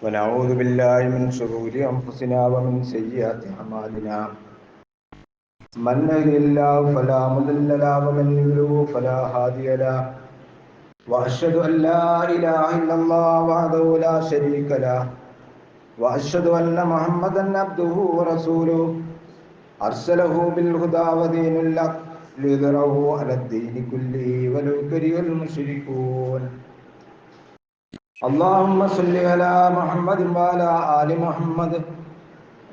ونعوذ بالله من شرور أنفسنا ومن سيئات أعمالنا من يهده الله فلا مضل له ومن يضلل فلا هادي له وأشهد أن لا إله إلا الله وحده لا شريك له وأشهد أن محمدا عبده ورسوله أرسله بالهدى ودين الحق ليظهره على الدين كله ولو كره المشركون اللهم صل على محمد وعلى آل محمد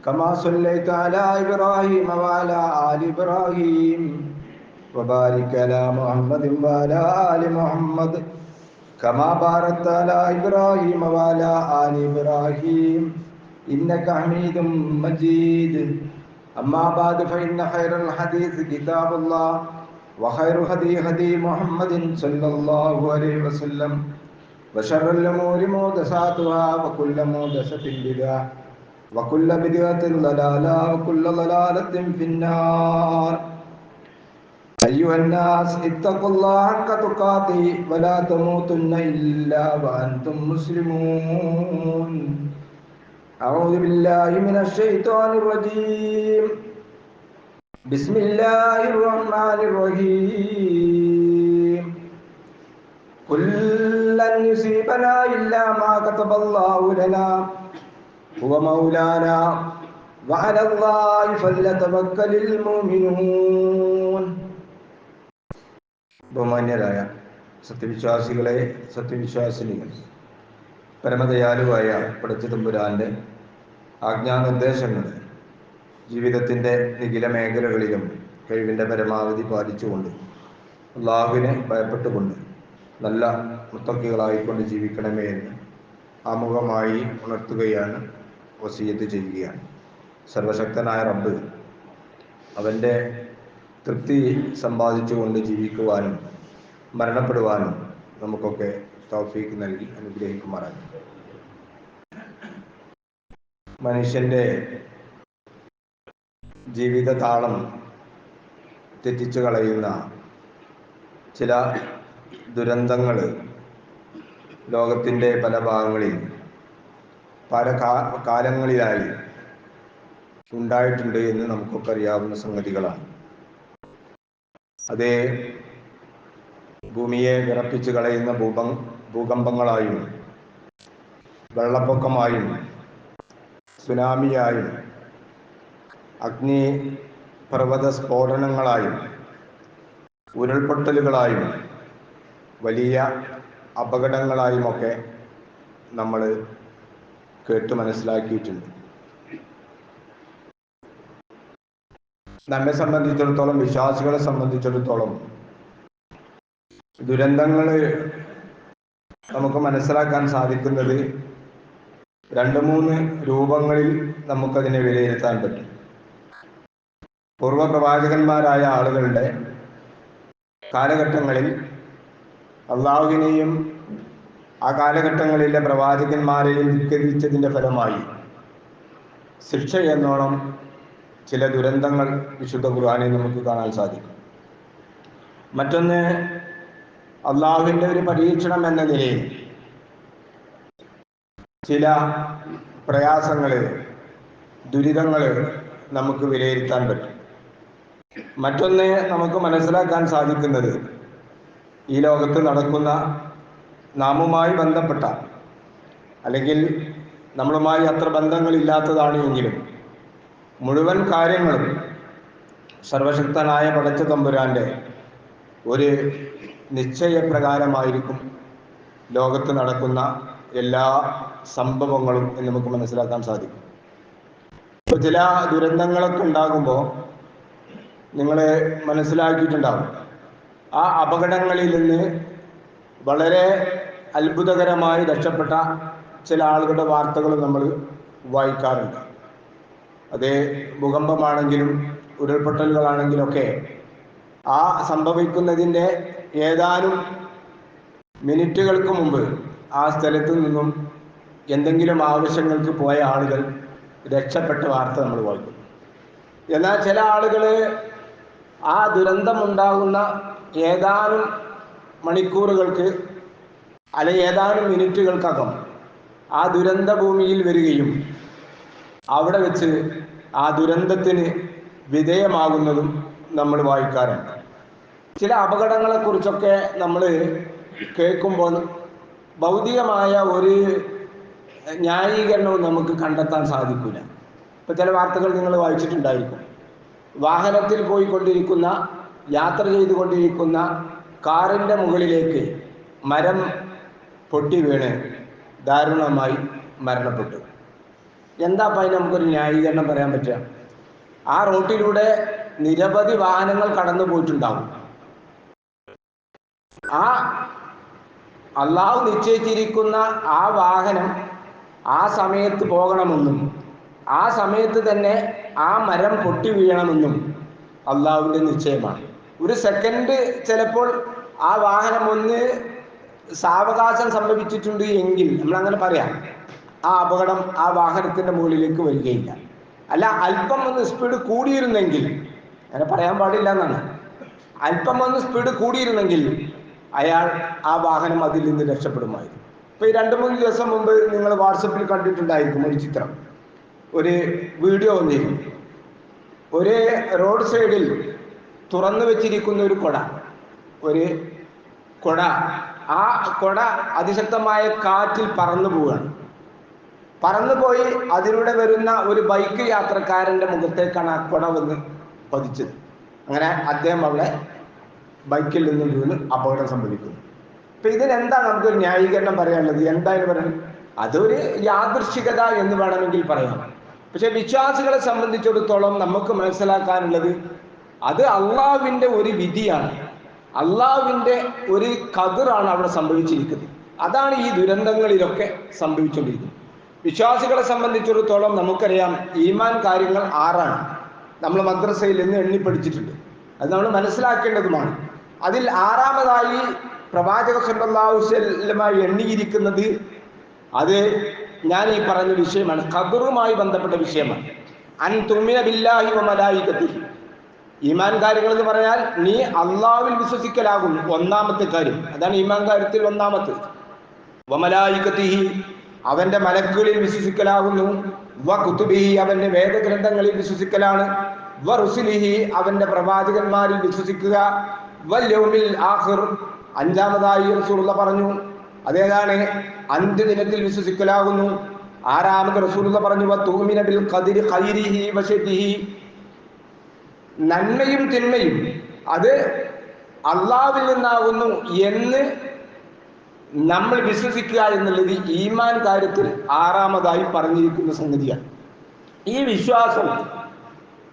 كما صليت على إبراهيم وعلى آل إبراهيم وبارك على محمد وعلى آل محمد كما باركت على إبراهيم وعلى آل إبراهيم إنك حميد مجيد أما بعد فإن خير الحديث كتاب الله وخير هدي محمد صلى الله عليه وسلم وشر الأمور محدثاتها وكل محدثة بدعة وكل بدعة ضلالة وكل ضلالة في النار أيها الناس اتقوا الله حق تقاته ولا تموتن إلا وأنتم مسلمون أعوذ بالله من الشيطان الرجيم بسم الله الرحمن الرحيم قل لن يصيبنا إلا ما كتب الله لنا هو مولانا وعلى الله فليتوكل المؤمنون. ബഹുമാന്യരായ സത്യവിശ്വാസികളെ, സത്യവിശ്വാസിനികൾ, പരമദയാലുവായ പടച്ചതമ്പുരാന്റെ ആജ്ഞാനിർദ്ദേശങ്ങൾ ജീവിതത്തിൻ്റെ നിഖില മേഖലകളിലും കഴിവിൻ്റെ പരമാവധി പാലിച്ചുകൊണ്ട് അള്ളാഹുവിനെ ഭയപ്പെട്ടുകൊണ്ട് നല്ല മുത്തക്കികളായിക്കൊണ്ട് ജീവിക്കണമേ എന്ന് ആമുഖമായി ഉണർത്തുകയാണ്, വസിയത്ത് ചെയ്യുകയാണ്. സർവശക്തനായ റബ്ബ് അവൻ്റെ തൃപ്തി സമ്പാദിച്ചുകൊണ്ട് ജീവിക്കുവാനും മരണപ്പെടുവാനും നമുക്കൊക്കെ തൗഫീഖ് നൽകി അനുഗ്രഹിക്കുമാറാണ്. മനുഷ്യൻ്റെ ജീവിത താളം തെറ്റിച്ചു കളയുന്ന ചില ദുരന്തങ്ങൾ ലോകത്തിൻ്റെ പല ഭാഗങ്ങളിൽ പല കാലങ്ങളിലായി ഉണ്ടായിട്ടുണ്ട് എന്ന് നമുക്കൊക്കെ അറിയാവുന്ന സംഗതികളാണ്. അതേ ഭൂമിയെ വിറപ്പിച്ചു കളയുന്ന ഭൂകമ്പങ്ങളായും വെള്ളപ്പൊക്കമായും സുനാമിയായും അഗ്നിപർവ്വത സ്ഫോടനങ്ങളായും ഉരുൾപൊട്ടലുകളായും വലിയ അപകടങ്ങളായുമൊക്കെ നമ്മൾ കേട്ട് മനസ്സിലാക്കിയിട്ടുണ്ട്. നമ്മെ സംബന്ധിച്ചിടത്തോളം, വിശ്വാസികളെ സംബന്ധിച്ചിടത്തോളം ദുരന്തങ്ങൾ നമുക്ക് മനസ്സിലാക്കാൻ സാധിക്കുന്നത് 2-3 രൂപങ്ങളിൽ നമുക്കതിനെ വിലയിരുത്താൻ പറ്റും. പൂർവപ്രവാചകന്മാരായ ആളുകളുടെ കാലഘട്ടങ്ങളിൽ അള്ളാഹുവിനെയും ആ കാലഘട്ടങ്ങളിലെ പ്രവാചകന്മാരെയും ധിക്കരിച്ചതിൻ്റെ ഫലമായി ശിക്ഷ എന്നോണം ചില ദുരന്തങ്ങൾ വിശുദ്ധ ഖുർആനിൽ നമുക്ക് കാണാൻ സാധിക്കും. മറ്റൊന്ന്, അള്ളാഹുവിൻ്റെ ഒരു പരീക്ഷണം എന്ന നിലയിൽ ചില പ്രയാസങ്ങൾ, ദുരിതങ്ങൾ നമുക്ക് വിലയിരുത്താൻ പറ്റും. മറ്റൊന്ന് നമുക്ക് മനസ്സിലാക്കാൻ സാധിക്കുന്നത് ഈ ലോകത്ത് നടക്കുന്ന നാമുമായി ബന്ധപ്പെട്ട, അല്ലെങ്കിൽ നമ്മളുമായി അത്ര ബന്ധങ്ങളില്ലാത്തതാണ് എങ്കിലും മുഴുവൻ കാര്യങ്ങളും സർവശക്തനായ പടച്ച തമ്പുരാൻ്റെ ഒരു നിശ്ചയപ്രകാരമായിരിക്കും ലോകത്ത് നടക്കുന്ന എല്ലാ സംഭവങ്ങളും എന്ന് നമുക്ക് മനസ്സിലാക്കാൻ സാധിക്കും. ഇപ്പോൾ ചില ദുരന്തങ്ങളൊക്കെ ഉണ്ടാകുമ്പോൾ നിങ്ങൾ മനസ്സിലാക്കിയിട്ടുണ്ടാകും, ആ അപകടങ്ങളിൽ നിന്ന് വളരെ അത്ഭുതകരമായി രക്ഷപ്പെട്ട ചില ആളുകളുടെ വാർത്തകൾ നമ്മൾ വായിക്കാറുണ്ട്. അതേ ഭൂകമ്പമാണെങ്കിലും ഉരുൾപൊട്ടലുകളാണെങ്കിലൊക്കെ ആ സംഭവിക്കുന്നതിൻ്റെ ഏതാനും മിനിറ്റുകൾക്ക് മുമ്പ് ആ സ്ഥലത്ത് നിന്നും എന്തെങ്കിലും ആവശ്യങ്ങൾക്ക് പോയ ആളുകൾ രക്ഷപ്പെട്ട വാർത്ത നമ്മൾ വായിക്കും. എന്നാൽ ചില ആളുകൾ ആ ദുരന്തമുണ്ടാകുന്ന ഏതാനും മണിക്കൂറുകൾക്ക് അല്ലെങ്കിൽ ഏതാനും മിനിറ്റുകൾക്കകം ആ ദുരന്ത ഭൂമിയിൽ വരികയും അവിടെ വെച്ച് ആ ദുരന്തത്തിന് വിധേയമാകുന്നതും നമ്മൾ വായിക്കാറുണ്ട്. ചില അപകടങ്ങളെക്കുറിച്ചൊക്കെ നമ്മൾ കേൾക്കുമ്പോൾ ഭൗതികമായ ഒരു ന്യായീകരണവും നമുക്ക് കണ്ടെത്താൻ സാധിക്കില്ല. ഇപ്പോൾ ചില വാർത്തകൾ നിങ്ങൾ വായിച്ചിട്ടുണ്ടായിരിക്കും. വാഹനത്തിൽ പോയിക്കൊണ്ടിരിക്കുന്ന, യാത്ര ചെയ്തുകൊണ്ടിരിക്കുന്ന കാറിൻ്റെ മുകളിലേക്ക് മരം പൊട്ടി വീണ് ദാരുണമായി മരണപ്പെട്ടു. എന്താ അപ്പം അതിന് നമുക്കൊരു ന്യായീകരണം പറയാൻ പറ്റുക? ആ റോട്ടിലൂടെ നിരവധി വാഹനങ്ങൾ കടന്നു പോയിട്ടുണ്ടാവും. ആ അള്ളാഹു നിശ്ചയിച്ചിരിക്കുന്ന ആ വാഹനം ആ സമയത്ത് പോകണമെന്നും ആ സമയത്ത് തന്നെ ആ മരം പൊട്ടി വീഴണമെന്നും അള്ളാഹുവിൻ്റെ നിശ്ചയമാണ്. ഒരു സെക്കൻഡ് ചിലപ്പോൾ ആ വാഹനം ഒന്ന് സാവകാശം സംഭവിച്ചിട്ടുണ്ട് എങ്കിൽ നമ്മളങ്ങനെ പറയാം, ആ അപകടം ആ വാഹനത്തിൻ്റെ മുകളിലേക്ക് വരികയില്ല. അല്ല, അല്പം ഒന്ന് സ്പീഡ് കൂടിയിരുന്നെങ്കിൽ, അങ്ങനെ പറയാൻ പാടില്ല എന്നാണ്, അല്പം ഒന്ന് സ്പീഡ് കൂടിയിരുന്നെങ്കിൽ അയാൾ ആ വാഹനം അതിൽ നിന്ന് രക്ഷപ്പെടുമായിരുന്നു. ഇപ്പോൾ ഈ 2-3 ദിവസം മുമ്പ് നിങ്ങൾ വാട്സപ്പിൽ കണ്ടിട്ടുണ്ടായിരിക്കും ഒരു ചിത്രം, ഒരു വീഡിയോ വന്നിരുന്നു. ഒരു റോഡ് സൈഡിൽ തുറന്നു വെച്ചിരിക്കുന്ന ഒരു ഒരു കുട, ആ കുട അതിശക്തമായ കാറ്റിൽ പറന്നു പോവുകയാണ്. പറന്നുപോയി അതിലൂടെ വരുന്ന ഒരു ബൈക്ക് യാത്രക്കാരൻ്റെ മുഖത്തേക്കാണ് ആ കുട വന്ന് പതിച്ചത്. അങ്ങനെ അദ്ദേഹം അവിടെ ബൈക്കിൽ നിന്നും വീണ് അപകടം സംഭവിക്കുന്നു. അപ്പം ഇതിനെന്താണ് നമുക്കൊരു ന്യായീകരണം പറയാനുള്ളത്? എന്തായാലും പറയുന്നത് അതൊരു യാദൃശ്ചികത എന്ന് വേണമെങ്കിൽ പറയാം. പക്ഷെ വിശ്വാസികളെ സംബന്ധിച്ചിടത്തോളം നമുക്ക് മനസ്സിലാക്കാനുള്ളത് അത് അള്ളാഹുവിൻ്റെ ഒരു വിധിയാണ്, അള്ളാഹുവിൻ്റെ ഒരു ഖദറാണ് അവിടെ സംഭവിച്ചിരിക്കുന്നത്. അതാണ് ഈ ദുരന്തങ്ങളിലൊക്കെ സംഭവിച്ചുകൊണ്ടിരിക്കുന്നത്. വിശ്വാസികളെ സംബന്ധിച്ചിടത്തോളം നമുക്കറിയാം, ഈമാൻ കാര്യങ്ങൾ 6ആണ്. നമ്മൾ മദ്രസയിൽ നിന്ന് എണ്ണിപ്പടിച്ചിട്ടുണ്ട്. അത് നമ്മൾ മനസ്സിലാക്കേണ്ടതുമാണ്. അതിൽ 6ാമതായി പ്രവാചക സല്ലല്ലാഹു അലൈഹി വസല്ലം എണ്ണിയിരിക്കുന്നത് അത് ഞാൻ ഈ പറഞ്ഞ വിഷയമാണ്, ഖദറുമായി ബന്ധപ്പെട്ട വിഷയമാണ്. അൻ തുഅ്മിന ബില്ലാഹി വ മലായികതിഹി. ഈമാൻ കാര്യങ്ങൾ എന്ന് പറഞ്ഞാൽ നീ അള്ളാഹുവിൽ വിശ്വസിക്കലാകുന്നു, ഒന്നാമത്തെ കാര്യം. അതാണ് ഈമാൻ കാര്യത്തിൽ ഒന്നാമത്തെ. വ മലായികതിഹി, അവന്റെ മലക്കുകളിൽ വിശ്വസിക്കലാകുന്നു. വ കുതുബിഹി, അവന്റെ വേദഗ്രന്ഥങ്ങളിൽ വിശ്വസിക്കലാണ്. വ റുസുലിഹി, അവന്റെ പ്രവാചകന്മാരിൽ വിശ്വസിക്കുക. വൽ യൗമിൽ ആഖിർ, 5ാമതായി റസൂലുള്ളാഹി പറഞ്ഞു, അതേതാണ് അന്ത്യദിനത്തിൽ വിശ്വസിക്കലാകുന്നു. 6ാമത് റസൂലുള്ളാഹി പറഞ്ഞു വ തുഅ്മിന ബിൽ ഖദരി ഖൈരിഹി വ ശർരിഹി, നന്മയും തിന്മയും അത് അള്ളാഹുവിൽ നിന്നാകുന്നു എന്ന് നമ്മൾ വിശ്വസിക്കുക എന്നുള്ളത് ഈമാൻ കാര്യത്തിൽ 6ാമതായി പറഞ്ഞിരിക്കുന്ന സംഗതിയാണ്. ഈ വിശ്വാസം,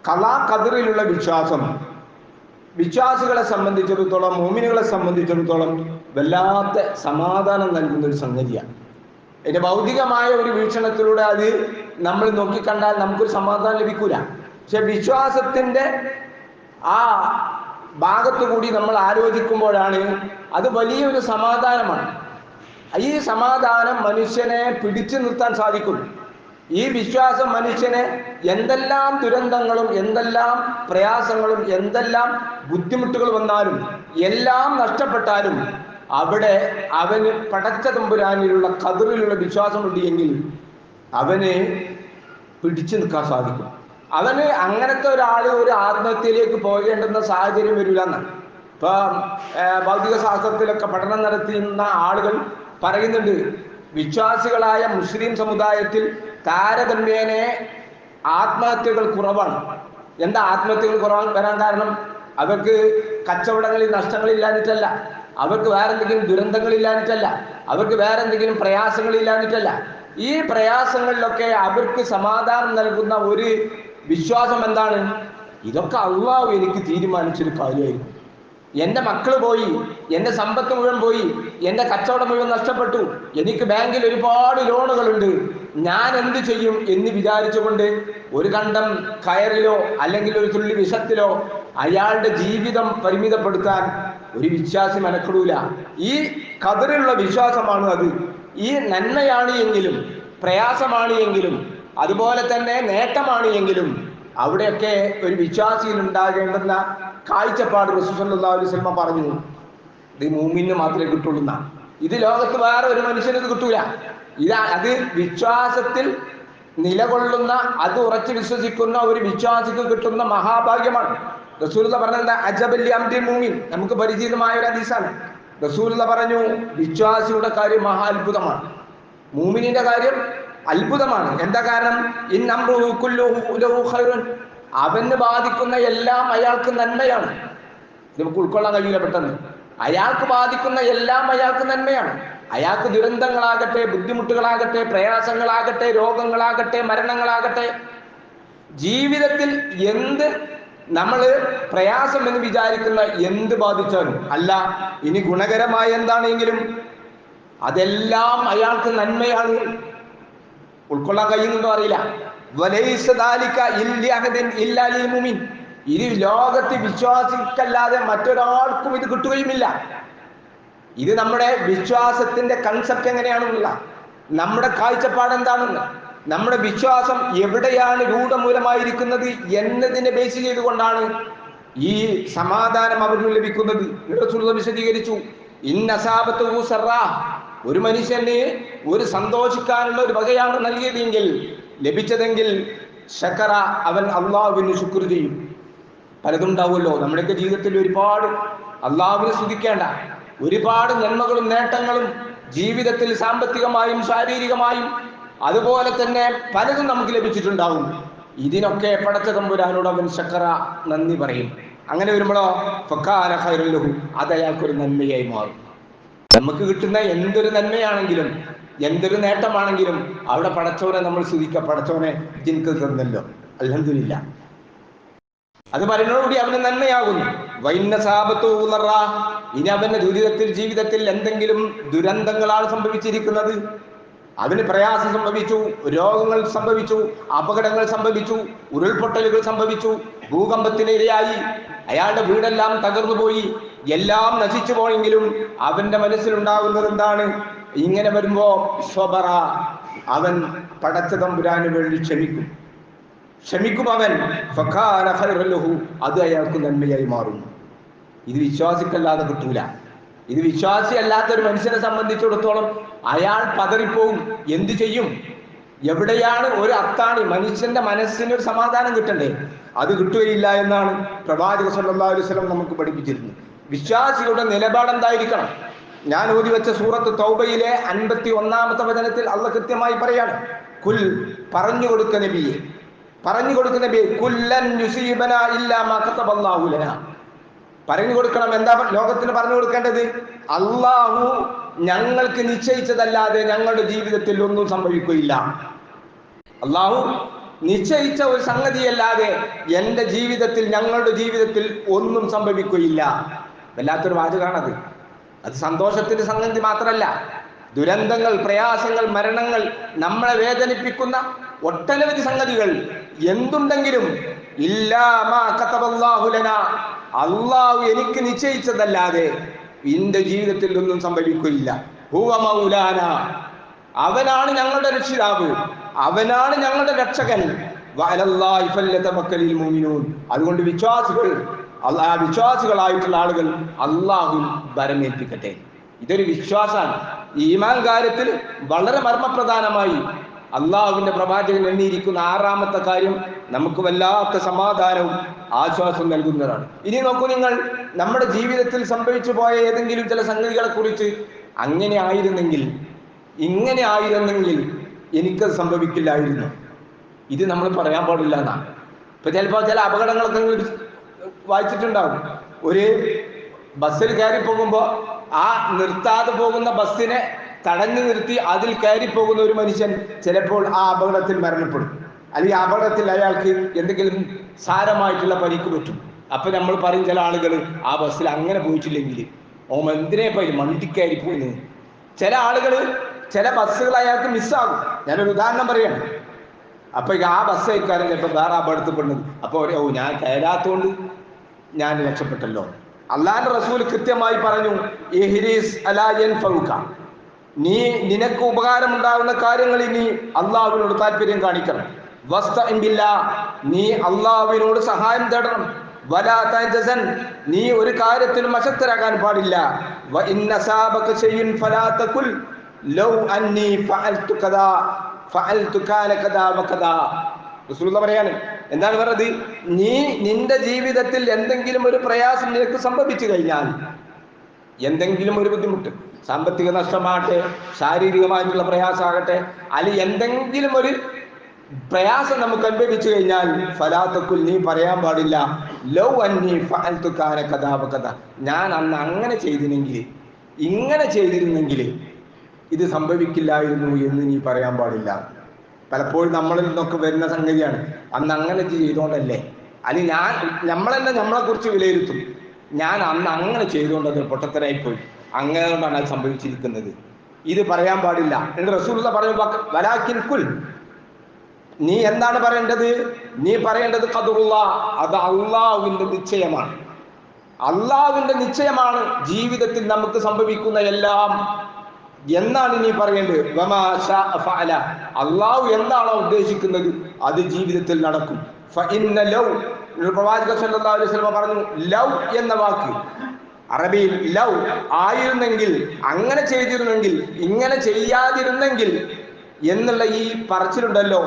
ഖലാ ഖദറിലുള്ള വിശ്വാസം വിശ്വാസികളെ സംബന്ധിച്ചിടത്തോളം, മുഅ്മിനുകളെ സംബന്ധിച്ചിടത്തോളം വല്ലാത്ത സമാധാനം നൽകുന്ന ഒരു സംഗതിയാണ്. അതിൻ്റെ ഭൗതികമായ ഒരു വീക്ഷണത്തിലൂടെ അത് നമ്മൾ നോക്കിക്കണ്ടാൽ നമുക്കൊരു സമാധാനം ലഭിക്കൂല. പക്ഷെ വിശ്വാസത്തിൻ്റെ ആ ഭാഗത്തു കൂടി നമ്മൾ ആലോചിക്കുമ്പോഴാണ് അത് വലിയൊരു സമാധാനമാണ്. ഈ സമാധാനം മനുഷ്യനെ പിടിച്ചു നിർത്താൻ സാധിക്കുന്നു. ഈ വിശ്വാസം മനുഷ്യനെ എന്തെല്ലാം ദുരന്തങ്ങളും എന്തെല്ലാം പ്രയാസങ്ങളും എന്തെല്ലാം ബുദ്ധിമുട്ടുകൾ വന്നാലും എല്ലാം നഷ്ടപ്പെട്ടാലും അവിടെ അവന് പടച്ച തമ്പുരാനിലുള്ള ഖദറിലുള്ള വിശ്വാസമുണ്ട് എങ്കിൽ അവന് പിടിച്ചു നിൽക്കാൻ സാധിക്കും. അവന് അങ്ങനത്തെ ഒരു ആത്മഹത്യയിലേക്ക് പോകേണ്ടുന്ന സാഹചര്യം വരില്ല എന്നാണ്. ഇപ്പം ഭൗതിക ശാസ്ത്രത്തിലൊക്കെ പഠനം നടത്തുന്ന ആളുകൾ പറയുന്നുണ്ട്, വിശ്വാസികളായ മുസ്ലിം സമുദായത്തിൽ താരതമ്യേന ആത്മഹത്യകൾ കുറവാണ്. എന്താ ആത്മഹത്യകൾ വരാൻ കാരണം? അവർക്ക് കച്ചവടങ്ങളിൽ നഷ്ടങ്ങളില്ലാഞ്ഞിട്ടല്ല, അവർക്ക് വേറെ എന്തെങ്കിലും ദുരന്തങ്ങളില്ലാഞ്ഞിട്ടല്ല, അവർക്ക് വേറെ എന്തെങ്കിലും പ്രയാസങ്ങളില്ലാഞ്ഞിട്ടല്ല. ഈ പ്രയാസങ്ങളിലൊക്കെ അവർക്ക് സമാധാനം നൽകുന്ന ഒരു വിശ്വാസം എന്താണ്? ഇതൊക്കെ അള്ളാഹു എനിക്ക് തീരുമാനിച്ചൊരു കാര്യമായിരുന്നു. എൻ്റെ മക്കൾ പോയി, എൻ്റെ സമ്പത്ത് മുഴുവൻ പോയി, എൻ്റെ കച്ചവടം മുഴുവൻ നഷ്ടപ്പെട്ടു, എനിക്ക് ബാങ്കിൽ ഒരുപാട് ലോണുകളുണ്ട്, ഞാൻ എന്ത് ചെയ്യും എന്ന് വിചാരിച്ചുകൊണ്ട് ഒരു കണ്ടം കയറിലോ അല്ലെങ്കിൽ ഒരു തുള്ളി വിഷത്തിലോ അയാളുടെ ജീവിതം പരിമിതപ്പെടുത്താൻ ഒരു വിശ്വാസി മെനക്കെടൂല. ഈ ഖദറിലുള്ള വിശ്വാസമാണ് അത്. ഈ നന്മയാണ് എങ്കിലും പ്രയാസമാണ് എങ്കിലും അതുപോലെ തന്നെ നേട്ടമാണ് എങ്കിലും അവിടെയൊക്കെ ഒരു വിശ്വാസിയിൽ ഉണ്ടാകേണ്ടുന്ന കാഴ്ചപ്പാട് റസൂൽ സല്ലല്ലാഹു അലൈഹി വസല്ലം പറഞ്ഞു, ഇത് മുഅ്മിനിന് മാത്രമേ കിട്ടുള്ളൂ എന്നാണ്. ഇത് ലോകത്ത് വേറെ ഒരു മനുഷ്യന് ഇത് കിട്ടൂല. അത് വിശ്വാസത്തിൽ നിലകൊള്ളുന്ന, അത് ഉറച്ചു വിശ്വസിക്കുന്ന ഒരു വിശ്വാസിക്ക് കിട്ടുന്ന മഹാഭാഗ്യമാണ്. റസൂലുള്ള പറഞ്ഞത് അജബല്ലി അംരിൽ മുഅ്മിൻ, നമുക്ക് പരിചിതമായ ഒരു ഹദീസാണ്. റസൂലുള്ള പറഞ്ഞു, വിശ്വാസിയുടെ കാര്യം മഹാ അത്ഭുതമാണ്, മുഅ്മിനിന്റെ കാര്യം അത്ഭുതമാണ്. എന്താ കാരണം? ഇൻ അംറുഹു കുല്ലുഹു ലഹു ഖൈറുൻ, അവന് ബാധിക്കുന്ന എല്ലാം അയാൾക്ക് നന്മയാണ്. നമുക്ക് ഉൾക്കൊള്ളാൻ കഴിയില്ല പെട്ടെന്ന്. അയാൾക്ക് ബാധിക്കുന്ന എല്ലാം അയാൾക്ക് നന്മയാണ്. അയാൾക്ക് ദുരന്തങ്ങളാകട്ടെ, ബുദ്ധിമുട്ടുകളാകട്ടെ, പ്രയാസങ്ങളാകട്ടെ, രോഗങ്ങളാകട്ടെ, മരണങ്ങളാകട്ടെ, ജീവിതത്തിൽ എന്ത് നമ്മൾ പ്രയാസം എന്ന് വിചാരിക്കുന്ന എന്ത് ബാധിച്ചാലും, അല്ല ഇനി ഗുണകരമായ എന്താണെങ്കിലും അതെല്ലാം അയാൾക്ക് നന്മയാണ്. ഉൾക്കൊള്ളാൻ കഴിയുന്നുണ്ടോ അറിയില്ല. ഇത് ലോകത്ത് വിശ്വാസിക്കല്ലാതെ മറ്റൊരാൾക്കും ഇത് കിട്ടുകയുമില്ല. ഇത് നമ്മുടെ വിശ്വാസത്തിന്റെ കൺസെപ്റ്റ് എങ്ങനെയാണെന്നുള്ള, നമ്മുടെ കാഴ്ചപ്പാട് എന്താണെന്ന്, നമ്മുടെ വിശ്വാസം എവിടെയാണ് രൂഢമൂലമായിരിക്കുന്നത് എന്നതിനെ ബേസ് ചെയ്തുകൊണ്ടാണ് ഈ സമാധാനം അവരിൽ ലഭിക്കുന്നത്. റസൂലുള്ളാഹി വിശദീകരിച്ചു, ഇന്നസാബത്തുഹു സറ, ഒരു മനുഷ്യന് ഒരു സന്തോഷിക്കാനുള്ള ഒരു വകയാണ് നൽകിയതെങ്കിൽ, ലഭിച്ചതെങ്കിൽ, ശക്കറ, അവൻ അള്ളാഹുവിന് ശുക്ർ ചെയ്യും. പലതുണ്ടാവുമല്ലോ നമ്മുടെയൊക്കെ ജീവിതത്തിൽ, ഒരുപാട് അള്ളാഹുവിനെ സ്തുതിക്കേണ്ട ഒരുപാട് നന്മകളും നേട്ടങ്ങളും ജീവിതത്തിൽ സാമ്പത്തികമായും ശാരീരികമായും അതുപോലെ തന്നെ പലതും നമുക്ക് ലഭിച്ചിട്ടുണ്ടാവും. ഇതിനൊക്കെ പടച്ച തമ്പുരാനോട് അവൻ ശക്കറ, നന്ദി പറയും. അങ്ങനെ വരുമ്പോഴോ ഫക്കാന ഖൈറുൽ ലഹു, അത് അയാൾക്കൊരു നന്മയായി മാറും. നമുക്ക് കിട്ടുന്ന എന്തൊരു നന്മയാണെങ്കിലും എന്തൊരു നേട്ടമാണെങ്കിലും അവിടെ പടച്ചോനെ നമ്മൾ സ്തുതിക്കുക, പടച്ചോനെ എനിക്ക് തന്നല്ലോ, അൽഹംദുലില്ലാ. അത് പറയുന്നതോടുകൂടി അവന് നന്മയാകുന്നു. ഇനി അവന്റെ ജീവിതത്തിൽ എന്തെങ്കിലും ദുരന്തങ്ങളാണ് സംഭവിച്ചിരിക്കുന്നത്, അവന് പ്രയാസം സംഭവിച്ചു, രോഗങ്ങൾ സംഭവിച്ചു, അപകടങ്ങൾ സംഭവിച്ചു, ഉരുൾപൊട്ടലുകൾ സംഭവിച്ചു, ഭൂകമ്പത്തിന് ഇരയായി, അയാളുടെ വീടെല്ലാം തകർന്നു പോയി, എല്ലാം നശിച്ചു പോയെങ്കിലും അവന്റെ മനസ്സിലുണ്ടാകുന്നത് എന്താണ്? ഇങ്ങനെ വരുമ്പോ സ്വബറ, അവൻ പടച്ച തമ്പുരാന് വേണ്ടി ക്ഷമിക്കും അവൻ. ഫഖാന ഖൈറൻ ലഹു, അത് അയാൾക്ക് നന്മയായി മാറുന്നു. ഇത് വിശ്വാസിക്കല്ലാതെ കിട്ടൂല. ഇത് വിശ്വാസി അല്ലാത്ത ഒരു മനുഷ്യനെ സംബന്ധിച്ചിടത്തോളം അയാൾ പതറിപ്പോവും. എന്ത് ചെയ്യും? എവിടെയാണ് ഒരു അത്താണി? മനുഷ്യന്റെ മനസ്സിനൊരു സമാധാനം കിട്ടണ്ടേ, അത് കിട്ടുകയില്ല എന്നാണ് പ്രവാചകൻ സല്ലല്ലാഹു അലൈഹി വസല്ലം നമുക്ക് പഠിപ്പിച്ചിരുന്നത്. വിശ്വാസികളുടെ നിലപാട് എന്തായിരിക്കണം? ഞാൻ ഓതി വെച്ച സൂറത്ത് തൗബയിലെ 51-ാമത്തെ വചനത്തിൽ അള്ളാഹ് കൃത്യമായി പറയാണ്, കുൽ, പറഞ്ഞു കൊടുക്ക നബിയെ, കുല്ലൻ യുസീബനാ ഇല്ലാ മാ കതബല്ലാഹു ലനാ. പറഞ്ഞു കൊടുക്കണം. എന്താ ലോകത്തിന് പറഞ്ഞു കൊടുക്കേണ്ടത്? അള്ളാഹു ഞങ്ങൾക്ക് നിശ്ചയിച്ചതല്ലാതെ ഞങ്ങളുടെ ജീവിതത്തിൽ ഒന്നും സംഭവിക്കുകയില്ല. അള്ളാഹു നിശ്ചയിച്ച ഒരു സംഗതിയല്ലാതെ എൻ്റെ ജീവിതത്തിൽ, ഞങ്ങളുടെ ജീവിതത്തിൽ ഒന്നും സംഭവിക്കുകയില്ല. വല്ലാത്തൊരു വാചകമാണത്. അത് സന്തോഷത്തിന്റെ സംഗതി മാത്രമല്ല, ദുരന്തങ്ങൾ, പ്രയാസങ്ങൾ, മരണങ്ങൾ, നമ്മളെ വേദനിപ്പിക്കുന്ന ഒട്ടനവധി സംഗതികൾ എന്തുണ്ടെങ്കിലും ഇല്ലാ മാ കതബല്ലാഹു ലനാ, അള്ളാഹു എനിക്ക് നിശ്ചയിച്ചതല്ലാതെ എന്റെ ജീവിതത്തിൽ ഒന്നും സംഭവിക്കുകയില്ല. ഹുവ മൗലാന, അവനാണ് ഞങ്ങളുടെ രക്ഷിതാവ്, അവനാണ് ഞങ്ങളുടെ രക്ഷകൻ. വഅലല്ലാഹി ഫല്യതവക്കലിൽ മുഅ്മിനൂൻ, അതുകൊണ്ട് വിശ്വാസികളായിട്ടുള്ള ആളുകൾ അള്ളാഹുവിൽ ഭരമേൽപ്പിക്കട്ടെ. ഇതൊരു വിശ്വാസമാണ്. ഈമാൻ കാര്യത്തിൽ വളരെ മർമ്മപ്രധാനമായി അള്ളാഹുവിന്റെ പ്രവാചകൻ എണ്ണിയിരിക്കുന്ന 6-ാമത്തെ കാര്യം നമുക്ക് വല്ലാത്ത സമാധാനവും ആശ്വാസവും നൽകുന്നതാണ്. ഇനി നോക്കൂ നിങ്ങൾ, നമ്മുടെ ജീവിതത്തിൽ സംഭവിച്ചു പോയ ഏതെങ്കിലും ചില സംഗതികളെ കുറിച്ച് അങ്ങനെ ആയിരുന്നെങ്കിൽ, ഇങ്ങനെ ആയിരുന്നെങ്കിൽ എനിക്കത് സംഭവിക്കില്ലായിരുന്നു, ഇത് നമ്മൾ പറയാൻ പാടില്ല എന്നാണ്. ഇപ്പൊ ചിലപ്പോൾ ചില അപകടങ്ങളൊക്കെ വായിച്ചിട്ടുണ്ടാവും. ഒരു ബസ്സിൽ കയറി പോകുമ്പോൾ ആ നിർത്താതെ പോകുന്ന ബസ്സിനെ തടഞ്ഞു നിർത്തി അതിൽ കയറി പോകുന്ന ഒരു മനുഷ്യൻ ചിലപ്പോൾ ആ അപകടത്തിൽ മരണപ്പെടും, അല്ലെങ്കിൽ ആ അപകടത്തിൽ അയാൾക്ക് എന്തെങ്കിലും സാരമായിട്ടുള്ള പരിക്ക് പറ്റും. അപ്പൊ നമ്മൾ പറയും, ചില ആളുകൾ ആ ബസ്സിൽ അങ്ങനെ പോയിട്ടില്ലെങ്കിൽ എന്തിനെ പോയി മണ്ടിക്കയറി പോയി. ചില ആളുകൾ, ചില ബസ്സുകൾ അയാൾക്ക് മിസ്സാകും. ഞാനൊരു ഉദാഹരണം പറയാണ്. അപ്പൊ ആ ബസ് അയക്കാരൻ ചിലപ്പോൾ വേറെ അപകടത്തിൽപ്പെടുന്നത്, അപ്പോൾ ഞാൻ കയറാത്തോണ്ട് ഞാൻ രക്ഷപ്പെട്ടല്ലോ. അള്ളാഹുവിന്റെ റസൂൽ കൃത്യമായി പറഞ്ഞു, ഇഹ്രിസ് അലാ യൻഫഉക, നിനക്ക് ഉപകാരമുണ്ടാകുന്ന കാര്യങ്ങളിൽ നീ അള്ളാഹുവിനോട് താല്പര്യം കാണിക്കണം. വസ്തഇൻ ബില്ലാഹ്, നീ അള്ളാഹുവിനോട് സഹായം തേടണം. വലാ തജസൻ, നീ ഒരു കാര്യത്തിലും അശക്തരാകാൻ പാടില്ല. വ ഇന്ന സാബക ശൈഉൻ ഫലാ തകുൽ, ലൗ അന്നി ഫഅൽതു കദാ ഫഅൽതു കാന കദാ വകദാ. റസൂലുള്ളാഹി പറയാണ്, എന്താണ് പറഞ്ഞത്? നീ നിന്റെ ജീവിതത്തിൽ എന്തെങ്കിലും ഒരു പ്രയാസം നിനക്ക് സംഭവിച്ചു കഴിഞ്ഞാൽ, എന്തെങ്കിലും ഒരു ബുദ്ധിമുട്ട്, സാമ്പത്തിക നഷ്ടമാകട്ടെ, ശാരീരികമായിട്ടുള്ള പ്രയാസമാകട്ടെ, അല്ലെങ്കിൽ എന്തെങ്കിലും ഒരു പ്രയാസം നമുക്ക് അനുഭവിച്ചു കഴിഞ്ഞാൽ, ഫലാത്തക്കുൽ, നീ പറയാൻ പാടില്ല ലൗ അന്നി ഫഅൽതു കാന കദാ വകദാ, ഞാൻ അന്ന് അങ്ങനെ ചെയ്തിരുന്നെങ്കിൽ, ഇങ്ങനെ ചെയ്തിരുന്നെങ്കിൽ ഇത് സംഭവിക്കില്ലായിരുന്നു എന്ന് നീ പറയാൻ പാടില്ല. പലപ്പോഴും നമ്മളിൽ നിന്നൊക്കെ വരുന്ന സംഗതിയാണ്, അന്ന് അങ്ങനെ ചെയ്തുകൊണ്ടല്ലേ, അല്ലെങ്കിൽ നമ്മളെന്നെ നമ്മളെ കുറിച്ച് വിലയിരുത്തും, ഞാൻ അന്ന് അങ്ങനെ ചെയ്തുകൊണ്ടത് പൊട്ടത്തരായിപ്പോയി, അങ്ങനെ കൊണ്ടാണ് അത് സംഭവിച്ചിരിക്കുന്നത്. ഇത് പറയാൻ പാടില്ല എന്ന് റസൂലുള്ളാഹി പറഞ്ഞു. വലാകിൻ കുൽ, നീ എന്താണ് പറയേണ്ടത്? നീ പറയേണ്ടത് ഖദറുല്ലാഹ്, അത് അള്ളാഹുവിന്റെ നിശ്ചയമാണ്. അള്ളാഹുവിന്റെ നിശ്ചയമാണ് ജീവിതത്തിൽ നമുക്ക് സംഭവിക്കുന്ന എല്ലാം എന്നാണ് നീ പറയേണ്ടത്. വമാ ശാഅ ഫഅല, അള്ളാഹു എന്താണോ ഉദ്ദേശിക്കുന്നത് അത് ജീവിതത്തിൽ നടക്കും. ഫഇന്ന ലൗ, പ്രവാചകൻ സല്ലല്ലാഹു അലൈഹി വസല്ലം പറഞ്ഞു, ലൗ എന്ന വാക്ക് അറബിയിൽ ലൗ ആയിരുന്നെങ്കിൽ, അങ്ങനെ ചെയ്തിരുന്നെങ്കിൽ, ഇങ്ങനെ ചെയ്യാതിരുന്നെങ്കിൽ എന്നുള്ള ഈ പറച്ചിലുണ്ടല്ലോ,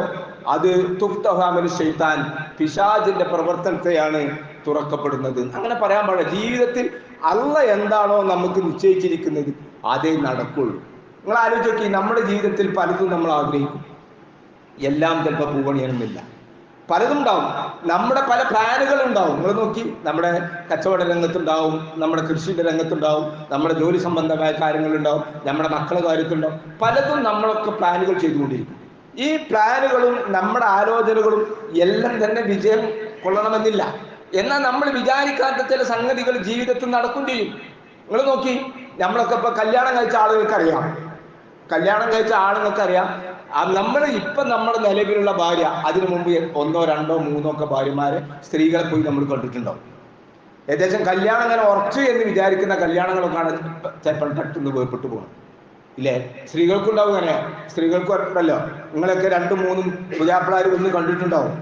അത് തുഫ്തഹാമിൽ ശൈത്താൻ, പിശാചിന്റെ പ്രവർത്തനത്തെയാണ് തുറക്കപ്പെടുന്നത്. അങ്ങനെ പറയാൻ പാടില്ല. ജീവിതത്തിൽ അള്ളാഹ് എന്താണോ നമുക്ക് നിശ്ചയിച്ചിരിക്കുന്നത് അതേ നടക്കുള്ളൂ. നിങ്ങൾ ആലോചിച്ച് നോക്കി, നമ്മുടെ ജീവിതത്തിൽ പലതും നമ്മൾ ആഗ്രഹിക്കും, എല്ലാം ചിലപ്പോൾ പൂവണിയണമെന്നില്ല, പലതും ഉണ്ടാവും. നമ്മുടെ പല പ്ലാനുകൾ ഉണ്ടാവും. നിങ്ങൾ നോക്കി, നമ്മുടെ കച്ചവട രംഗത്തുണ്ടാവും, നമ്മുടെ കൃഷിയുടെ രംഗത്തുണ്ടാവും, നമ്മുടെ ജോലി സംബന്ധമായ കാര്യങ്ങളുണ്ടാവും, നമ്മുടെ മക്കളുടെ കാര്യത്തിലുണ്ടാവും. പലതും നമ്മളൊക്കെ പ്ലാനുകൾ ചെയ്തുകൊണ്ടിരിക്കും. ഈ പ്ലാനുകളും നമ്മുടെ ആലോചനകളും എല്ലാം തന്നെ വിജയം കൊള്ളണമെന്നില്ല. എന്നാൽ നമ്മൾ വിചാരിക്കാത്ത ചില സംഗതികൾ ജീവിതത്തിൽ നടക്കും ചെയ്യും. നിങ്ങൾ നോക്കി, നമ്മളൊക്കെ ഇപ്പൊ കല്യാണം കഴിച്ച ആളുകൾക്കറിയാം, നമ്മൾ ഇപ്പം നമ്മുടെ നിലവിലുള്ള ഭാര്യ, അതിനു മുമ്പ് 1, 2, 3 ഒക്കെ ഭാര്യമാരെ, സ്ത്രീകളെ പോയി നമ്മൾ കണ്ടിട്ടുണ്ടാവും. ഏകദേശം കല്യാണം അങ്ങനെ ഉറച്ചു എന്ന് വിചാരിക്കുന്ന കല്യാണങ്ങളൊക്കെയാണ് ചിലപ്പോൾ പെട്ടെന്ന് വേർപെട്ടു പോകുന്നത്, ഇല്ലേ? സ്ത്രീകൾക്കുണ്ടാവും അങ്ങനെ, സ്ത്രീകൾക്ക് ഉണ്ടല്ലോ. നിങ്ങളൊക്കെ 2, 3 പുതിയാപ്പിളാർ ഒന്ന് കണ്ടിട്ടുണ്ടാവും.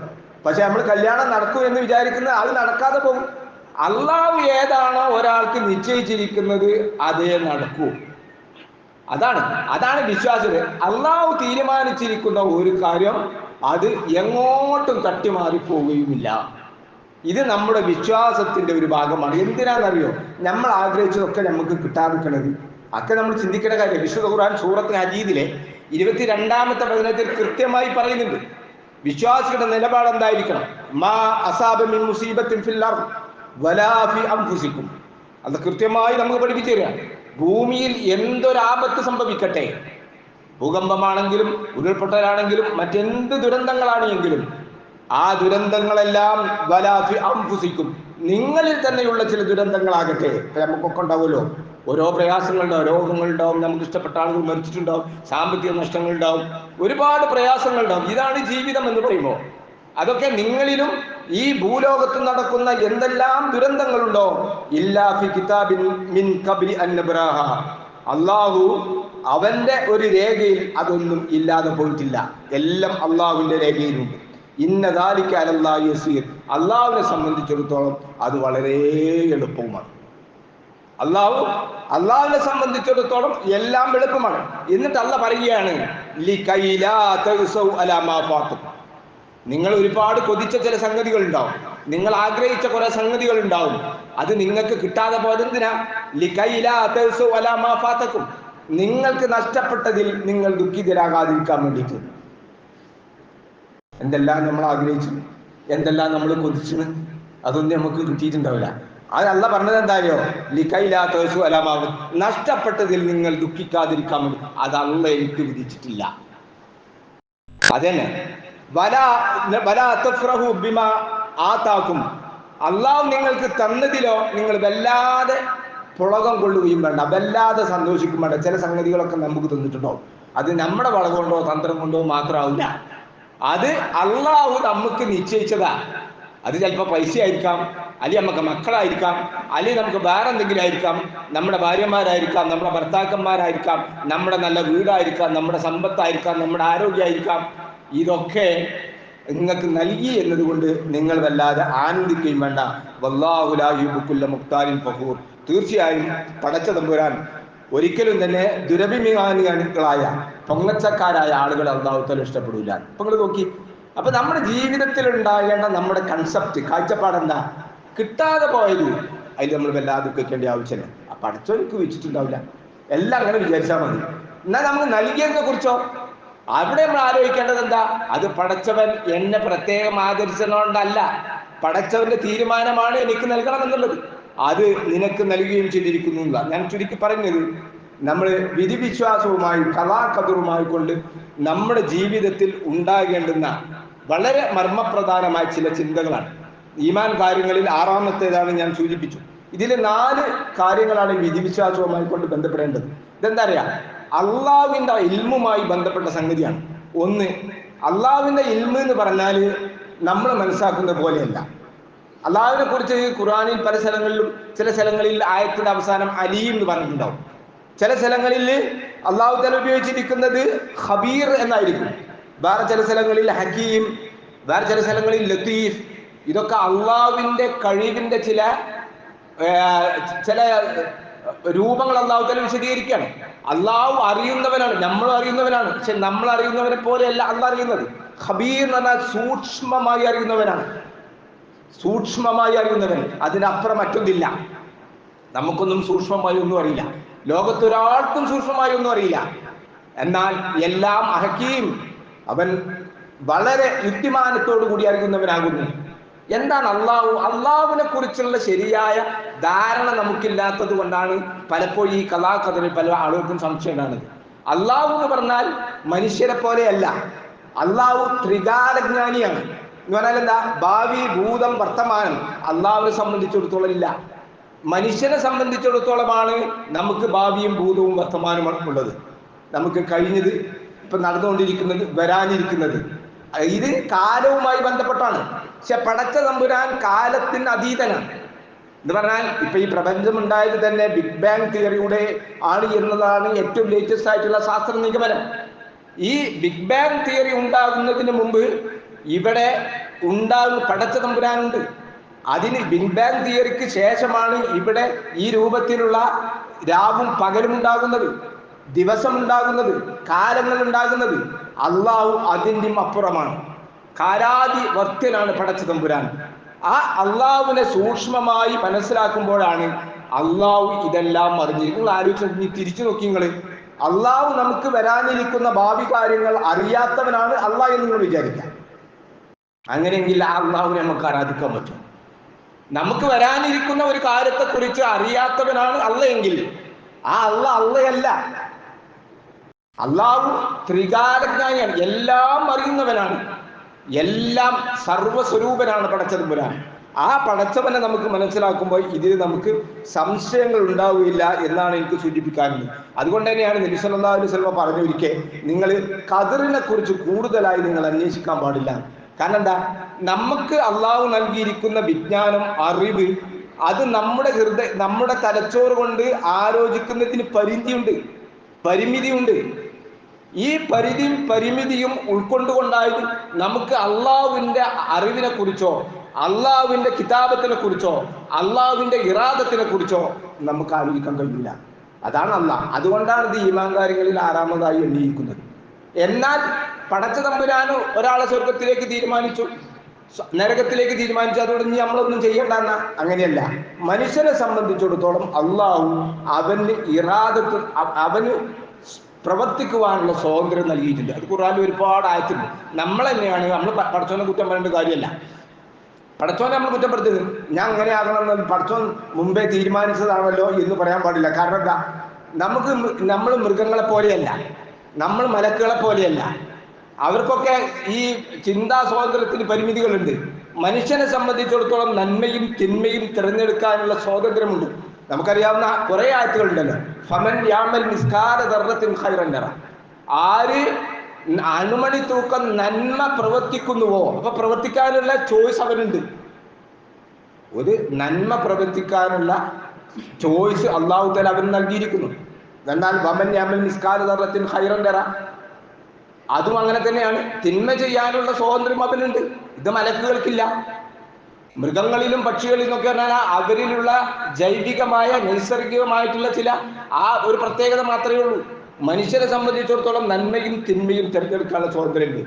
പക്ഷെ നമ്മൾ കല്യാണം നടക്കും എന്ന് വിചാരിക്കുന്നത് അത് നടക്കാതെ പോകും. അള്ളാഹു ഏതാണോ ഒരാൾക്ക് നിശ്ചയിച്ചിരിക്കുന്നത് അതേ നടക്കൂ. അതാണ് വിശ്വാസ്യത. അള്ളാഹു തീരുമാനിച്ചിരിക്കുന്ന ഒരു കാര്യം അത് എങ്ങോട്ടും തട്ടിമാറിപ്പോവുകയുമില്ല. ഇത് നമ്മുടെ വിശ്വാസത്തിന്റെ ഒരു ഭാഗമാണ്. എന്തിനാണെന്നറിയോ? നമ്മൾ ആഗ്രഹിച്ചതൊക്കെ നമുക്ക് കിട്ടാതിരിക്കണത് ഒക്കെ നമ്മൾ ചിന്തിക്കേണ്ട കാര്യം. വിശുദ്ധ ഖുർആൻ സൂറത്തുൽ ഹദീദിലെ 22-ാമത്തെ വചനത്തിൽ കൃത്യമായി പറയുന്നുണ്ട്, വിശ്വാസികളുടെ നിലപാട് എന്തായിരിക്കണം. മാ അസാബ മിൻ മുസീബത്തിൻ ഫിൽ അർദ് വലാ ഫി അൻഫുസികും. അത് കൃത്യമായി നമുക്ക് പഠിപ്പിച്ചു തരാം. ഭൂമിയിൽ എന്തൊരാപത്ത് സംഭവിക്കട്ടെ, ഭൂകമ്പമാണെങ്കിലും ഉരുൾപൊട്ടലാണെങ്കിലും മറ്റെന്ത് ദുരന്തങ്ങളാണെങ്കിലും ആ ദുരന്തങ്ങളെല്ലാം വലാ ഫി അൻഫുസികും, നിങ്ങളിൽ തന്നെയുള്ള ചില ദുരന്തങ്ങളാകട്ടെ. നമുക്കൊക്കെ ഉണ്ടാവുമല്ലോ, ഓരോ പ്രയാസങ്ങളുണ്ടാവും, രോഗങ്ങളുണ്ടാവും, നമുക്ക് ഇഷ്ടപ്പെട്ട ആളുകൾ മരിച്ചിട്ടുണ്ടാവും, സാമ്പത്തിക നഷ്ടങ്ങളുണ്ടാവും, ഒരുപാട് പ്രയാസങ്ങളുണ്ടാവും. ഇതാണ് ജീവിതം എന്ന് പറയുമ്പോൾ. അതൊക്കെ നിങ്ങളിലും ഈ ഭൂലോകത്ത് നടക്കുന്ന എന്തെല്ലാം ദുരന്തങ്ങളുണ്ടോ, ഇല്ലാ ഫി കിതാബിൻ മിൻ ഖബ്ലി അൻ നബ്റാഹ, അള്ളാഹു അവന്റെ ഒരു രേഖയിൽ അതൊന്നും ഇല്ലാതെ പോയിട്ടില്ല, എല്ലാം അള്ളാഹുവിന്റെ രേഖയിലുണ്ട്. ഇന്ന ദാലിക അലല്ലാഹി യസീർ, അള്ളാഹുവിനെ സംബന്ധിച്ചിടത്തോളം അത് വളരെ എളുപ്പവുമാണ്. അള്ളാഹുവിനെ സംബന്ധിച്ചിടത്തോളം എല്ലാം എളുപ്പമാണ്. എന്നിട്ട് അള്ളാഹ് പറയുകയാണ്, ലികൈലാ തഗ്സൗ അലാ മാ ഫാതക്കും, നിങ്ങൾ ഒരുപാട് കൊതിച്ച ചില സംഗതികൾ ഉണ്ടാവും, നിങ്ങൾ ആഗ്രഹിച്ച കുറെ സംഗതികൾ ഉണ്ടാവും, അത് നിങ്ങൾക്ക് കിട്ടാതെ പോയതെന്തിനാ? ലികൈലാ തഗ്സൗ അലാ മാ ഫാതക്കും, നിങ്ങൾക്ക് നഷ്ടപ്പെട്ടതിൽ നിങ്ങൾ ദുഃഖിതരാകാതിരിക്കാൻ വേണ്ടിയിട്ട്. എന്തെല്ലാം നമ്മൾ ആഗ്രഹിച്ചു, എന്തെല്ലാം നമ്മൾ കൊതിച്ചു, അതൊന്നും നമുക്ക് കിട്ടിയിട്ടുണ്ടാവില്ല. അത് അള്ളാഹ് പറഞ്ഞത് എന്തായോ? ലികൈലാ തഗ്സൗ അലാ മാ, നഷ്ടപ്പെട്ടതിൽ നിങ്ങൾ ദുഃഖിക്കാതിരിക്കാൻ വേണ്ടി. അത് അള്ളാഹ് എനിക്ക് വിധിച്ചിട്ടില്ല. അതന്നെ വലാ തഫ്റഹു ബിമാ ആതാക്കും, അള്ളാഹു നിങ്ങൾക്ക് തന്നതിലോ നിങ്ങൾ വല്ലാതെ പുളകം കൊള്ളുകയും വേണ്ട, വല്ലാതെ സന്തോഷിക്കും വേണ്ട. ചില സംഗതികളൊക്കെ നമുക്ക് തന്നിട്ടുണ്ടോ, അത് നമ്മുടെ വള കൊണ്ടോ തന്ത്രം കൊണ്ടോ മാത്രമാവില്ല, അത് അള്ളാഹു നമുക്ക് നിശ്ചയിച്ചതാ. അത് ചിലപ്പോൾ പൈസ ആയിരിക്കാം, അല്ലെങ്കിൽ നമുക്ക് മക്കളായിരിക്കാം, അല്ലെങ്കിൽ നമുക്ക് വേറെ എന്തെങ്കിലും ആയിരിക്കാം, നമ്മുടെ ഭാര്യമാരായിരിക്കാം, നമ്മുടെ ഭർത്താക്കന്മാരായിരിക്കാം, നമ്മുടെ നല്ല വീടായിരിക്കാം, നമ്മുടെ സമ്പത്തായിരിക്കാം, നമ്മുടെ ആരോഗ്യമായിരിക്കാം. ഇതൊക്കെ നിങ്ങൾക്ക് നൽകി എന്നതുകൊണ്ട് നിങ്ങൾ വല്ലാതെ ആനന്ദിക്കുകയും വേണ്ട. വല്ലാഹു ലാ യുഹിബ്ബു കുല്ല മുഖ്താലിൻ ഫഖൂർ, തീർച്ചയായും പടച്ച തമ്പുരാൻ ഒരിക്കലും തന്നെ ദുരഭിമാനികളായ പൊങ്ങച്ചക്കാരായ ആളുകൾ അള്ളാഹു തആല ഇഷ്ടപ്പെടില്ല. അപ്പൊ നിങ്ങൾ നോക്കി, അപ്പൊ നമ്മുടെ ജീവിതത്തിൽ ഉണ്ടാകേണ്ട നമ്മുടെ കൺസെപ്റ്റ് കാഴ്ചപ്പാടെന്താ? കിട്ടാതെ പോയത് അതിൽ നമ്മൾ വല്ലാതെ ദുഃഖിക്കേണ്ട ആവശ്യമില്ല. ആ പടച്ചോനിക്ക് വെച്ചിട്ടുണ്ടാവില്ല, എല്ലാം അങ്ങനെ വിചാരിച്ചാൽ മതി. എന്നാൽ നമുക്ക് നൽകിയതിനെ കുറിച്ചോ അവിടെ നമ്മൾ ആലോചിക്കേണ്ടത് എന്താ? അത് പടച്ചവൻ എന്നെ പ്രത്യേകം ആദരിച്ചതുകൊണ്ടല്ല, പടച്ചവന്റെ തീരുമാനമാണ് എനിക്ക് നൽകണം എന്നുള്ളത്. അത് നിനക്ക് നൽകുകയും ചെയ്തിരിക്കുന്നു. ഞാൻ ചുരുക്കി പറഞ്ഞത്, നമ്മൾ വിധിവിശ്വാസവുമായി കലാകദറുമായി കൊണ്ട് നമ്മുടെ ജീവിതത്തിൽ ഉണ്ടാകേണ്ടുന്ന വളരെ മർമ്മപ്രധാനമായ ചില ചിന്തകളാണ്. ഈമാൻ കാര്യങ്ങളിൽ ആറാമത്തേതാണ് ഞാൻ സൂചിപ്പിച്ചു. ഇതിൽ 4 കാര്യങ്ങളാണ് വിധിവിശ്വാസവുമായി കൊണ്ട് ബന്ധപ്പെടേണ്ടത്. ഇതെന്താ അറിയാം? അള്ളാഹുവിന്റെ ഇൽമുമായി ബന്ധപ്പെട്ട സംഗതിയാണ്. ഒന്ന്, അള്ളാഹുവിന്റെ ഇൽമ് എന്ന് പറഞ്ഞാൽ നമ്മൾ മനസ്സിലാക്കുന്ന പോലെയല്ല. അള്ളാഹുവിനെ കുറിച്ച് ഖുർആനിൽ പല സ്ഥലങ്ങളിലും, ചില സ്ഥലങ്ങളിൽ ആയത്തിന്റെ അവസാനം അലീം എന്ന് പറഞ്ഞിട്ടുണ്ടാവും. ചില സ്ഥലങ്ങളിൽ അള്ളാഹു തആല ഉപയോഗിച്ചിരിക്കുന്നത് ഖബീർ എന്നായിരിക്കും. വേറെ ചില സ്ഥലങ്ങളിൽ ഹക്കീം, വേറെ ചില സ്ഥലങ്ങളിൽ ലത്തീഫ്. ഇതൊക്കെ അള്ളാഹുവിന്റെ കഴിവിന്റെ ചില രൂപങ്ങൾ അള്ളാഹു തആല വിശദീകരിക്കുകയാണ്. അള്ളാഹു അറിയുന്നവനാണ്, നമ്മളും അറിയുന്നവനാണ്. പക്ഷെ നമ്മൾ അറിയുന്നവനെ പോലെയല്ല അള്ളാഹ് അറിയുന്നത്. ഖബീർ എന്ന് പറഞ്ഞാൽ സൂക്ഷ്മമായി അറിയുന്നവനാണ്, സൂക്ഷ്മമായി അറിയുന്നവൻ. അതിനപ്പുറം മറ്റൊന്നില്ല. നമുക്കൊന്നും സൂക്ഷ്മമായി ഒന്നും അറിയില്ല, ലോകത്തൊരാൾക്കും സൂക്ഷ്മമായി ഒന്നും അറിയില്ല. എന്നാൽ എല്ലാം ഹക്കീം, അവൻ വളരെ യുക്തിമാനത്തോടു കൂടി അറിയുന്നവനാകുന്നു. എന്താണ് അള്ളാഹു? അള്ളാഹുവിനെ കുറിച്ചുള്ള ശരിയായ ധാരണ നമുക്കില്ലാത്തത് കൊണ്ടാണ് പലപ്പോഴും ഈ കലാകഥയിൽ പല ആളുകൾക്കും സംശയം ഉണ്ടാകുന്നത്. അള്ളാഹു എന്ന് പറഞ്ഞാൽ മനുഷ്യരെ പോലെയല്ല. അള്ളാഹു ത്രികാലജ്ഞാനിയാണ്. എന്ന് പറഞ്ഞാൽ എന്താ? ഭാവി, ഭൂതം, വർത്തമാനം അള്ളാഹുവിനെ സംബന്ധിച്ചിടത്തോളം ഇല്ല. മനുഷ്യനെ സംബന്ധിച്ചിടത്തോളമാണ് നമുക്ക് ഭാവിയും ഭൂതവും വർത്തമാനവും ഉള്ളത്. നമുക്ക് കഴിഞ്ഞത്, ഇപ്പൊ നടന്നുകൊണ്ടിരിക്കുന്നത്, വരാനിരിക്കുന്നത്. ഇത് കാലവുമായി ബന്ധപ്പെട്ടാണ്. പക്ഷെ പടച്ച തമ്പുരാൻ കാലത്തിന് അതീതനാണ്. എന്ന് പറഞ്ഞാൽ ഇപ്പൊ ഈ പ്രപഞ്ചം ഉണ്ടായത് തന്നെ ബിഗ് ബാങ് തിയറിയുടെ ആണ് എന്നതാണ് ഏറ്റവും ലേറ്റസ്റ്റ് ആയിട്ടുള്ള ശാസ്ത്ര നിഗമനം. ഈ ബിഗ് ബാങ് തിയറി ഉണ്ടാകുന്നതിന് മുമ്പ് ഇവിടെ പടച്ച തമ്പുരാനുണ്ട്. അതിന് ബിഗ് ബാങ് തിയറിക്ക് ശേഷമാണ് ഇവിടെ ഈ രൂപത്തിലുള്ള രാവും പകലും ഉണ്ടാകുന്നത്, ദിവസം ഉണ്ടാകുന്നത്, കാലങ്ങൾ ഉണ്ടാകുന്നത്. അള്ളാഹു അതിൻ്റെയും അപ്പുറമാണ്, കാലാധിവർത്യനാണ് പടച്ച തമ്പുരാൻ. ആ അള്ളാഹുവിനെ സൂക്ഷ്മമായി മനസ്സിലാക്കുമ്പോഴാണ് അള്ളാഹു ഇതെല്ലാം അറിഞ്ഞിരിക്കും. നിങ്ങൾ ആലോചിച്ച് തിരിച്ചു നോക്കി, നിങ്ങൾ അള്ളാഹു നമുക്ക് വരാനിരിക്കുന്ന ഭാവി കാര്യങ്ങൾ അറിയാത്തവനാണ് അള്ളാഹ് എന്ന് നിങ്ങൾ വിചാരിക്കാം. അങ്ങനെയെങ്കിൽ ആ അള്ളാഹുവിനെ നമുക്ക് ആരാധിക്കാൻ പറ്റും? നമുക്ക് വരാനിരിക്കുന്ന ഒരു കാര്യത്തെക്കുറിച്ച് അറിയാത്തവനാണ് അള്ളയെങ്കിൽ ആ അള്ളയല്ല. അള്ളാഹു ത്രികാലജ്ഞാനിയാണ്, എല്ലാം അറിയുന്നവനാണ്, എല്ലാം സർവസ്വരൂപനാണ് പടച്ചതമ്പുരാൻ. ആ പടച്ചവനെ നമുക്ക് മനസ്സിലാക്കുമ്പോൾ ഇതിൽ നമുക്ക് സംശയങ്ങൾ ഉണ്ടാവുകയില്ല എന്നാണ് എനിക്ക് സൂചിപ്പിക്കാറുള്ളത്. അതുകൊണ്ട് തന്നെയാണ് നബി സല്ലല്ലാഹു അലൈഹി വസല്ലം പറഞ്ഞൊരിക്കൽ, നിങ്ങൾ ഖദറിനെ കുറിച്ച് കൂടുതലായി നിങ്ങൾ അന്വേഷിക്കാൻ പാടില്ല. കാരണം എന്താ? നമുക്ക് അള്ളാഹു നൽകിയിരിക്കുന്ന വിജ്ഞാനം, അറിവ്, അത് നമ്മുടെ തലച്ചോറ് കൊണ്ട് ആലോചിക്കുന്നതിന് പരിമിതിയുണ്ട്. ഈ പരിമിതിയും ഉൾക്കൊണ്ടുകൊണ്ടായത് നമുക്ക് അള്ളാഹുവിന്റെ അറിവിനെ കുറിച്ചോ, അള്ളാഹുവിന്റെ കിതാബത്തിനെ കുറിച്ചോ, അള്ളാഹുവിന്റെ ഇറാദത്തിനെ കുറിച്ചോ നമുക്ക് ആലോചിക്കാൻ കഴിയില്ല. അതാണ് അള്ളാഹ്. അതുകൊണ്ടാണ് ഇത് ഈമാൻ കാര്യങ്ങളിൽ 6ാമതായി എണ്ണിയിരിക്കുന്നത്. എന്നാൽ പടച്ച തമ്പുരാന് ഒരാളെ സ്വർഗത്തിലേക്ക് തീരുമാനിച്ചു, നരകത്തിലേക്ക് തീരുമാനിച്ചു, അതുകൊണ്ട് ഇനി നമ്മളൊന്നും ചെയ്യണ്ടെന്ന അങ്ങനെയല്ല. മനുഷ്യനെ സംബന്ധിച്ചിടത്തോളം അള്ളാഹു അവന് ഇറാദത്ത്, അവന് പ്രവർത്തിക്കുവാനുള്ള സ്വാതന്ത്ര്യം നൽകിയിട്ടുണ്ട്. അത് ഖുർആനിൽ ഒരുപാട് ആയത്തുണ്ട്. നമ്മൾ തന്നെയാണ്, നമ്മൾ പടച്ചോനെ കുറ്റം പറയേണ്ട കാര്യമല്ല. പടച്ചോനെ നമ്മൾ കുറ്റപ്പെടുത്തുന്നത് ഞാൻ അങ്ങനെ ആകണം എന്ന് പടച്ചോൻ മുമ്പേ തീരുമാനിച്ചതാണല്ലോ എന്ന് പറയാൻ പാടില്ല. കാരണം എന്താ? നമ്മൾ മൃഗങ്ങളെ പോലെയല്ല, നമ്മൾ മലക്കുകളെ പോലെയല്ല. അവർക്കൊക്കെ ഈ ചിന്താ സ്വാതന്ത്ര്യത്തിന് പരിമിതികളുണ്ട്. മനുഷ്യനെ സംബന്ധിച്ചിടത്തോളം നന്മയും തിന്മയും തിരഞ്ഞെടുക്കാനുള്ള സ്വാതന്ത്ര്യമുണ്ട്. നമുക്കറിയാവുന്ന കുറെ ആയത്തുകളുണ്ടല്ലോ. ഫമൻ യാമൽ മിസ്കാല ദർറത്തിൻ ഖൈറൻ യറ. ആര് അണുമണി തൂക്കം നന്മ പ്രവർത്തിക്കുന്നുവോ, അപ്പൊ പ്രവർത്തിക്കാനുള്ള ചോയ്സ് അവനുണ്ട്. ഒരു നന്മ പ്രവർത്തിക്കാനുള്ള ചോയ്സ് അല്ലാഹു തആല അവന് നൽകിയിരിക്കുന്നു. എന്നാൽ വമൻ യാമൽ മിസ്കാല ദർറത്തിൻ ഖൈറൻ യറ, അതും അങ്ങനെ തന്നെയാണ്. തിന്മ ചെയ്യാനുള്ള സ്വാതന്ത്ര്യം അവനുണ്ട്. ഇത് മലക്കുകൾക്കില്ല. മൃഗങ്ങളിലും പക്ഷികളിലും ഒക്കെ പറഞ്ഞാൽ അവരിലുള്ള ജൈവികമായ നൈസർഗികമായിട്ടുള്ള ചില ആ ഒരു പ്രത്യേകത മാത്രമേ ഉള്ളൂ. മനുഷ്യരെ സംബന്ധിച്ചിടത്തോളം നന്മയും തിന്മയും തിരഞ്ഞെടുക്കാനുള്ള സ്വാതന്ത്ര്യമുണ്ട്.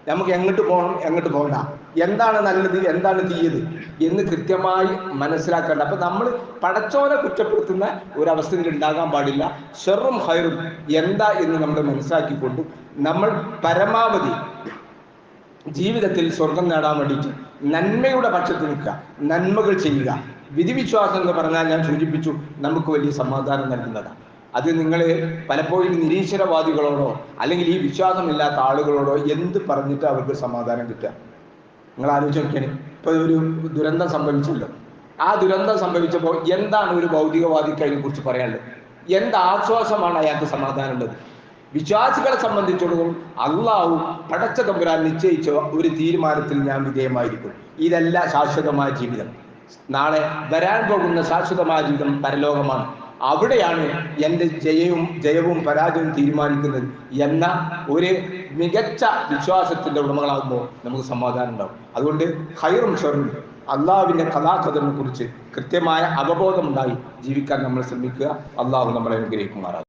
നമുക്ക് എങ്ങോട്ട് പോകണം, എങ്ങോട്ട് പോകണ്ട, എന്താണ് നല്ലത്, എന്താണ് തീയത് എന്ന് കൃത്യമായി മനസ്സിലാക്കേണ്ട. അപ്പൊ നമ്മൾ പടച്ചോനെ കുറ്റപ്പെടുത്തുന്ന ഒരവസ്ഥയിൽ ഉണ്ടാകാൻ പാടില്ല. ഷെറും ഹൈറും എന്താ എന്ന് നമ്മൾ മനസ്സിലാക്കിക്കൊണ്ട് നമ്മൾ പരമാവധി ജീവിതത്തിൽ സ്വർഗം നേടാൻ വേണ്ടിയിട്ട് നന്മയുടെ പക്ഷത്ത് നിൽക്കുക, നന്മകൾ ചെയ്യുക. വിധിവിശ്വാസം എന്ന് പറഞ്ഞാൽ ഞാൻ സൂചിപ്പിച്ചു, നമുക്ക് വലിയ സമാധാനം നൽകുന്നതാണ്. അത് നിങ്ങൾ പലപ്പോഴും നിരീശ്വരവാദികളോടോ അല്ലെങ്കിൽ ഈ വിശ്വാസമില്ലാത്ത ആളുകളോടോ എന്ത് പറഞ്ഞിട്ട് അവർക്ക് സമാധാനം കിട്ടുക? നിങ്ങൾ ആലോചിച്ച് നോക്കിയാണ്. ഇപ്പൊ ഒരു ദുരന്തം സംഭവിച്ചല്ലോ. ആ ദുരന്തം സംഭവിച്ചപ്പോൾ എന്താണ് ഒരു ഭൗതികവാദിക്ക് അതിനെ കുറിച്ച് പറയാനുള്ളത്? എന്ത് ആശ്വാസമാണ് അയാൾക്ക് സമാധാനം ഉള്ളത്? വിശ്വാസികളെ സംബന്ധിച്ചിടത്തോളം അള്ളാഹു പടച്ച തമ്പുരാൻ നിശ്ചയിച്ച ഒരു തീരുമാനത്തിൽ ഞാൻ വിധേയമായിരിക്കും. ഇതല്ല ശാശ്വതമായ ജീവിതം. നാളെ വരാൻ പോകുന്ന ശാശ്വതമായ ജീവിതം പരലോകമാണ്. അവിടെയാണ് എൻ്റെ ജയവും പരാജയവും തീരുമാനിക്കുന്നത് എന്ന ഒരു മികച്ച വിശ്വാസത്തിന്റെ ഉടമകളാകുമ്പോൾ നമുക്ക് സമാധാനം ഉണ്ടാവും. അതുകൊണ്ട് ഖൈറും ഷറും അള്ളാഹുവിൻ്റെ കഥാകഥനെ കുറിച്ച് കൃത്യമായ അവബോധമുണ്ടായി ജീവിക്കാൻ നമ്മൾ ശ്രമിക്കുക. അള്ളാഹു നമ്മളെ അനുഗ്രഹിക്കുമാറാകും.